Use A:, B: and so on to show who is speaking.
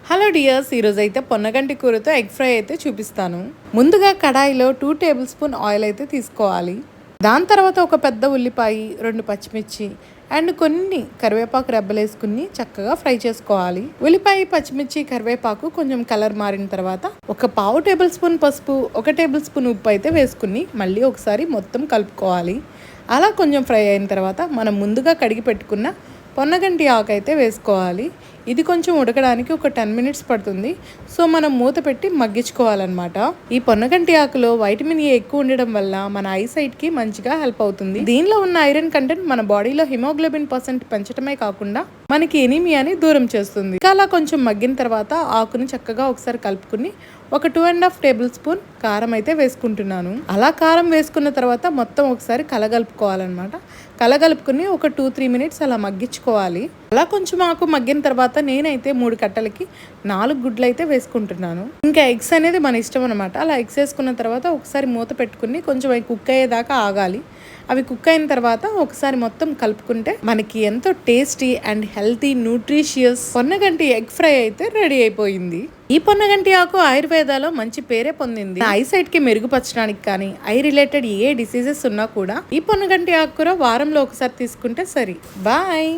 A: Hello dears, ఈరోజు అయితే పొన్నగంటి కూరతో egg fry అయితే చూపిస్తాను. ముందుగా కడాయిలో 2 టేబుల్ స్పూన్ ఆయిల్ అయితే తీసుకోవాలి. దాని తర్వాత ఒక పెద్ద ఉల్లిపాయ, 2 పచ్చిమిర్చి అండ్ కొన్ని కరివేపాకు రెబ్బలు వేసుకుని చక్కగా ఫ్రై చేసుకోవాలి. ఉల్లిపాయ, పచ్చిమిర్చి, కరివేపాకు కొంచెం కలర్ మారిన తర్వాత ఒక పావు టేబుల్ స్పూన్ పసుపు, 1 టేబుల్ స్పూన్ ఉప్పు అయితే వేసుకుని మళ్ళీ ఒకసారి మొత్తం కలుపుకోవాలి. అలా కొంచెం ఫ్రై అయిన తర్వాత మనం ముందుగా కడిగి పెట్టుకున్న పొన్నగంటి ఆకు అయితే వేసుకోవాలి. ఇది కొంచెం ఉడకడానికి ఒక 10 మినిట్స్ పడుతుంది. సో మనం మూత పెట్టి మగ్గించుకోవాలన్నమాట. ఈ పొన్నగంటి ఆకులో వైటమిన్ ఏ ఎక్కువ ఉండడం వల్ల మన ఐసైట్కి మంచిగా హెల్ప్ అవుతుంది. దీనిలో ఉన్న ఐరన్ కంటెంట్ మన బాడీలో హిమోగ్లోబిన్ % పెంచడమే కాకుండా మనకి ఎనీమియాని దూరం చేస్తుంది. అలా కొంచెం మగ్గిన తర్వాత ఆకుని చక్కగా ఒకసారి కలుపుకుని ఒక 2.5 టేబుల్ స్పూన్ కారం అయితే వేసుకుంటున్నాను. అలా కారం వేసుకున్న తర్వాత మొత్తం ఒకసారి కలగలుపుకోవాలన్నమాట. కలగలుపుకుని ఒక 2-3 మినిట్స్ అలా మగ్గించుకోవాలి. అలా కొంచెం ఆకు మగ్గిన తర్వాత నేనైతే 3 కట్టలకి 4 గుడ్లు అయితే వేసుకుంటున్నాను. ఇంకా ఎగ్స్ అనేది మన ఇష్టం అనమాట. అలా ఎగ్స్ వేసుకున్న తర్వాత ఒకసారి మూత పెట్టుకుని కొంచెం అవి కుక్ అయ్యేదాకా ఆగాలి. అవి కుక్ అయిన తర్వాత ఒకసారి మొత్తం కలుపుకుంటే మనకి ఎంతో tasty and healthy nutritious Ponnaganti egg fry అయితే రెడీ అయిపోయింది. ఈ పొన్నగంటి ఆకు ఆయుర్వేదాలో మంచి పేరే పొందింది. ఐసైట్ కి మెరుగుపరచడానికి కానీ ఐ రిలేటెడ్ ఏ డిసీజెస్ ఉన్నా కూడా ఈ పొన్నగంటి ఆకుకూర వారంలో ఒకసారి తీసుకుంటే సరి. బాయ్.